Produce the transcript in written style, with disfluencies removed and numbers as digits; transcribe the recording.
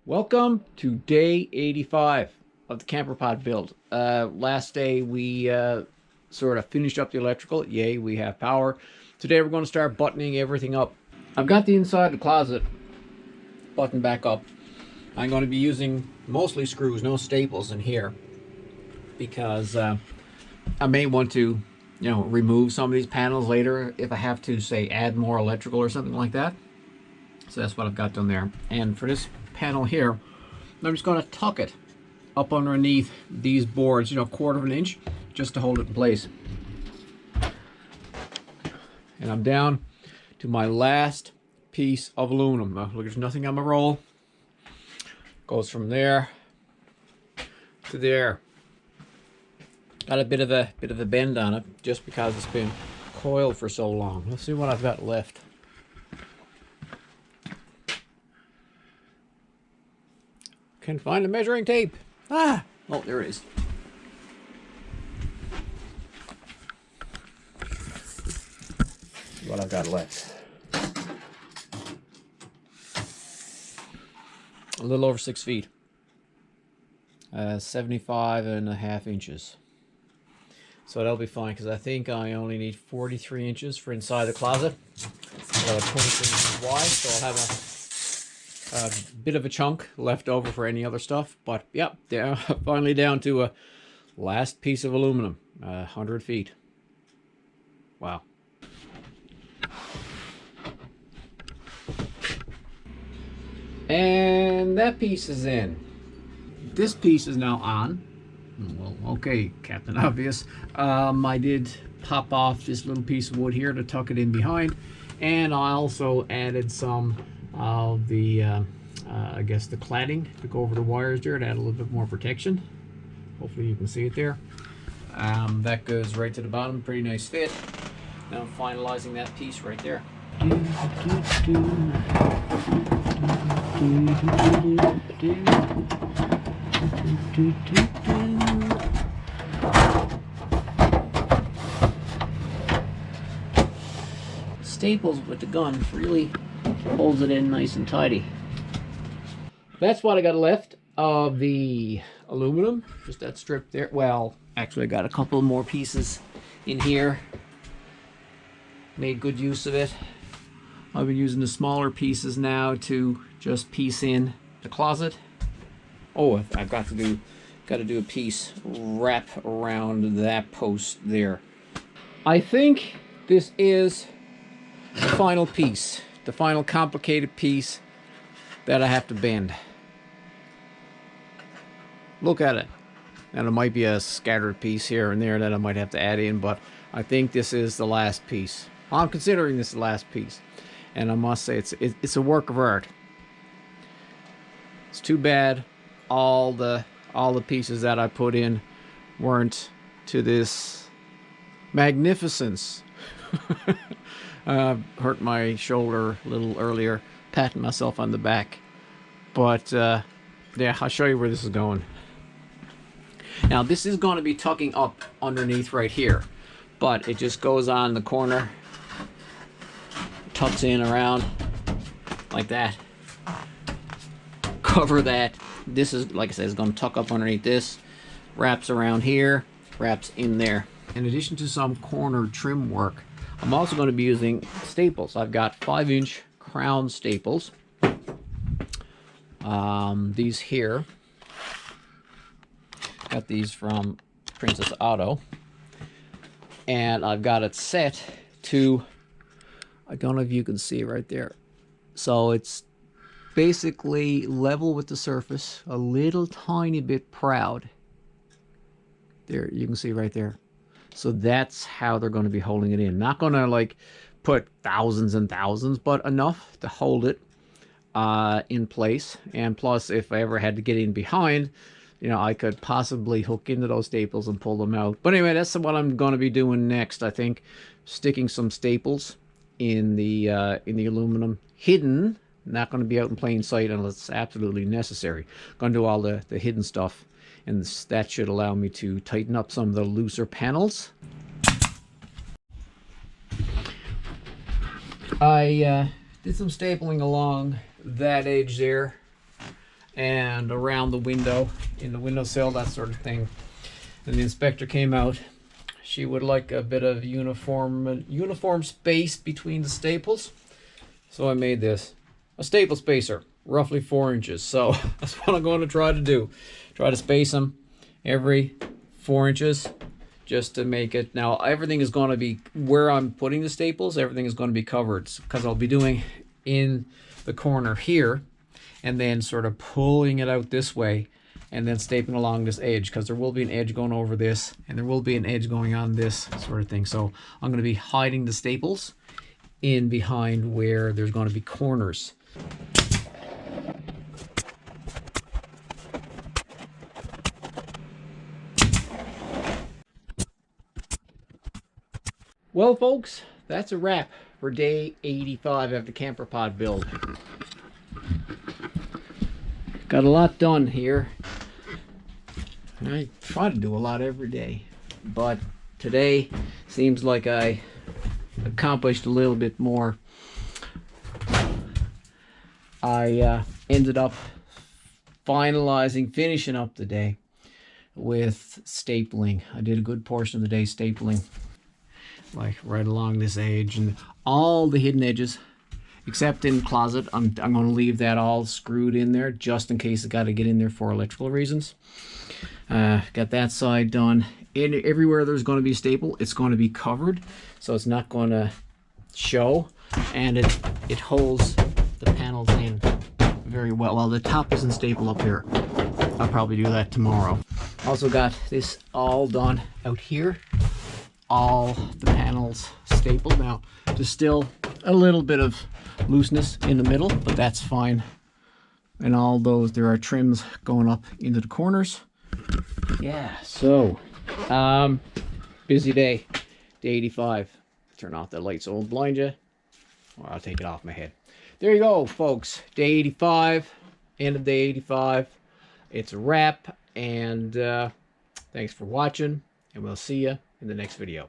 Welcome to day 85 of the camper pod build. Last day we sort of finished up the electrical. Yay, we have power. Today we're going to start buttoning everything up. I've got the inside of the closet buttoned back up. I'm going to be using mostly screws, no staples in here, because I may want to, remove some of these panels later if I have to, say, add more electrical or something like that. So that's what I've got done there. And for this panel here, I'm just going to tuck it up underneath these boards, 1/4 of an inch, just to hold it in place. And I'm down to my last piece of aluminum. Now, look, there's nothing on my roll. Goes from there to there. Got a bit of a bend on it just because it's been coiled for so long. Let's see what I've got left. Can't find the measuring tape. Oh, there it is. What I've got left. A little over 6 feet. 75.5 inches. So that'll be fine, because I think I only need 43 inches for inside the closet. About 23 inches wide, so I'll have a bit of a chunk left over for any other stuff. But yep, finally down to a last piece of aluminum, 100 feet. Wow. And that piece is in. This piece is now on. Well, okay, Captain Obvious. I did pop off this little piece of wood here to tuck it in behind, and I also added some of the I guess the cladding to go over the wires there to add a little bit more protection. Hopefully you can see it there. That goes right to the bottom, pretty nice fit. Now I'm finalizing that piece right there. Staples with the gun really holds it in nice and tidy. That's what I got left of the aluminum, just that strip there. Well, actually I got a couple more pieces in here. Made good use of it. I've been using the smaller pieces now to just piece in the closet. Oh, I've got to do a piece wrap around that post there. I think this is the final piece, the final complicated piece that I have to bend. Look at it. And it might be a scattered piece here and there that I might have to add in, but I think this is the last piece. I'm considering this the last piece, and I must say it's a work of art. It's too bad all the pieces that I put in weren't to this magnificence. Hurt my shoulder a little earlier, patting myself on the back. But yeah, I'll show you where this is going. Now this is going to be tucking up underneath right here, but it just goes on the corner, tucks in around like that. Cover that. This is, like I said, is going to tuck up underneath this, wraps around here, wraps in there. In addition to some corner trim work, I'm also going to be using staples. I've got 5-inch crown staples. These here, got these from Princess Auto, and I've got it set to, I don't know if you can see right there, so it's basically level with the surface, a little tiny bit proud. There, you can see right there. So that's how they're going to be holding it in. Not going to like put thousands and thousands, but enough to hold it in place. And plus, if I ever had to get in behind, I could possibly hook into those staples and pull them out. But anyway, that's what I'm going to be doing next. I think sticking some staples in the aluminum, hidden. Not going to be out in plain sight unless it's absolutely necessary. Going to do all the hidden stuff, and that should allow me to tighten up some of the looser panels. I did some stapling along that edge there, and around the window, in the windowsill, that sort of thing. And the inspector came out. She would like a bit of uniform space between the staples. So I made this. A staple spacer, roughly 4 inches. So that's what I'm going to try to do. Try to space them every 4 inches just to make it. Now everything is going to be, where I'm putting the staples, everything is going to be covered, because I'll be doing in the corner here and then sort of pulling it out this way and then stapling along this edge, because there will be an edge going over this and there will be an edge going on this sort of thing. So I'm going to be hiding the staples in behind where there's going to be corners. Well folks, that's a wrap for day 85 of the camper pod build. Got a lot done here. I try to do a lot every day, but today seems like I accomplished a little bit more. I ended up finishing up the day with stapling. I did a good portion of the day stapling, like right along this edge and all the hidden edges, except in the closet. I'm going to leave that all screwed in there just in case I got to get in there for electrical reasons. Got that side done. Everywhere there's going to be a staple, it's going to be covered, so it's not going to show, and it holds the panels in very well. Well, the top isn't stapled up here. I'll probably do that tomorrow. Also got this all done out here. All the panels stapled. Now there's still a little bit of looseness in the middle, but that's fine. And all those, there are trims going up into the corners. Yeah, so busy day 85. Turn off the light so it won't blind you. Well, I'll take it off my head. There you go, folks. Day 85, end of day 85. It's a wrap, and thanks for watching, and we'll see you in the next video.